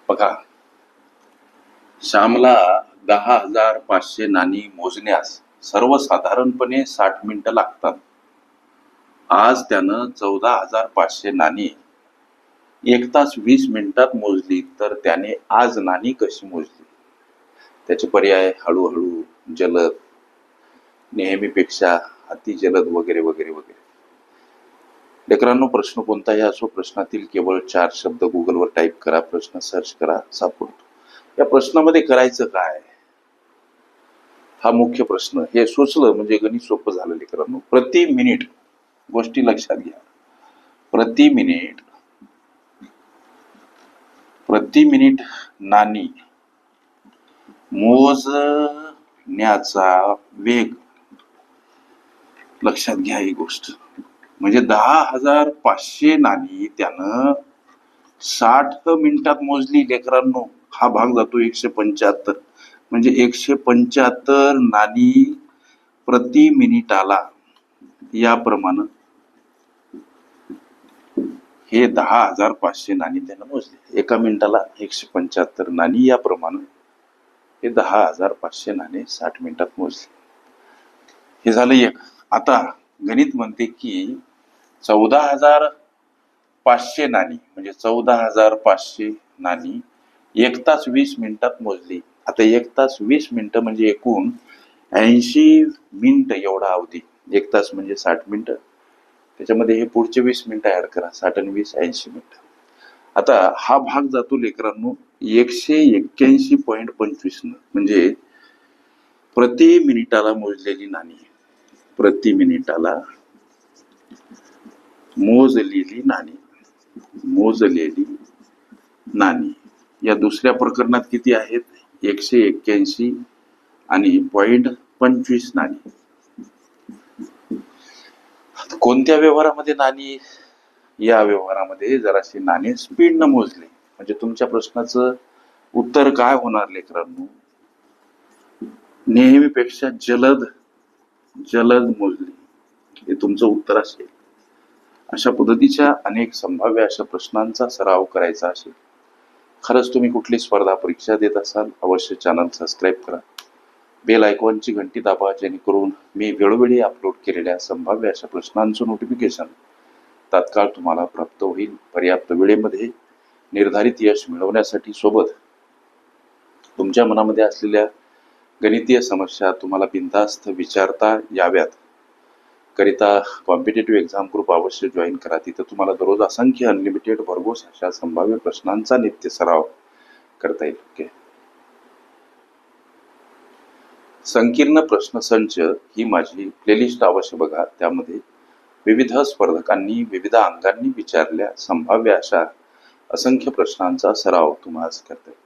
बघा, श्यामला 10,500 नाणी मोजण्यास सर्वसाधारणपणे 60 मिनिटं लागतात. आज त्यानं 14,500 नाणी 1 तास 20 मिनिटात मोजली, तर त्याने आज नाणी कशी मोजली? त्याचे पर्याय हळूहळू, जलद, नेहमीपेक्षा अति जलद वगैरे वगैरे वगैरे. लेकरांनो, प्रश्न कोणताही असो, प्रश्नातील केवळ 4 शब्द गुगलवर टाईप करा, प्रश्न सर्च करा, सापडतो. या प्रश्नामध्ये करायचं काय, हा मुख्य प्रश्न. हे सुचलं म्हणजे गणित सोपं झालं लेकरांनो. प्रति मिनिट, गोष्टी लक्षात घ्या, प्रति मिनिट नाणी मोजण्याचा वेग लक्षात घ्या. ही गोष्ट म्हणजे 10,500 नाणी त्यानं 60 मिनिटात मोजली लेकरांनो. हा भाग जातो 175, म्हणजे 175 नाणी प्रति मिनिटाला. याप्रमाणे हे 10,500 नाणी त्यानं मोजले. एका मिनिटाला 175 नाणी. याप्रमाणे हे 10,500 नाणे 60 मिनिटात मोजले. हे झालं एक. आता गणित म्हणते की 14,500 नाणी म्हणजे 14,500 नाणी 1 तास 20 मिनिटात मोजली. आता 1 तास 20 मिनिटं म्हणजे एकूण 80 मिनिटं एवढा अवधी. 1 तास म्हणजे 60 मिनिटं, त्याच्यामध्ये हे पुढचे 20 मिनिटं ऍड करा. 60 आणि 20 80 मिनिटं. आता हा भाग जातो लेकरांनो 181.25 न, म्हणजे प्रति मिनिटाला मोजलेली नाणी, प्रति मिनिटाला मोजलेली नाणी. या दुसऱ्या प्रकरणात किती आहेत? 181 आणि 0.25 नाणी. कोणत्या व्यवहारामध्ये नाणी? या व्यवहारामध्ये जराशी नाणी स्पीड न मोजले. म्हणजे तुमच्या प्रश्नाचं उत्तर काय होणार लेकरांनो? नेहमीपेक्षा जलद मोजली, हे तुमचं उत्तर असेल. अशा पद्धतीच्या अनेक संभाव्य अशा प्रश्नांचा सराव करायचा असेल, खरंच तुम्ही कुठली स्पर्धा परीक्षा देत असाल, अवश्य चॅनल सबस्क्राईब करा, बेल आयकॉनची घंटी दाबा, जेणेकरून मी वेळोवेळी अपलोड केलेल्या संभाव्य अशा प्रश्नांचं नोटिफिकेशन तात्काळ तुम्हाला प्राप्त होईल. पर्याप्त वेळेमध्ये निर्धारित यश मिळवण्यासाठी सोबत तुमच्या मनामध्ये असलेल्या गणितीय समस्या तुम्हाला बिनधास्त विचारता याव्यात करिता कॉम्पिटेटिव्ह एक्झाम ग्रुप अवश्य जॉईन करा. तिथं तुम्हाला दररोज असंख्य अनलिमिटेड भरघोस अशा संभाव्य प्रश्नांचा नित्य सराव करता येईल. ओके. संकीर्ण प्रश्नसंच ही माझी प्लेलिस्ट अवश्य बघा. त्यामध्ये विविध स्पर्धकांनी विविध अंगांनी विचारल्या संभाव्य अशा असंख्य प्रश्नांचा सराव तुम्हाला करता येईल.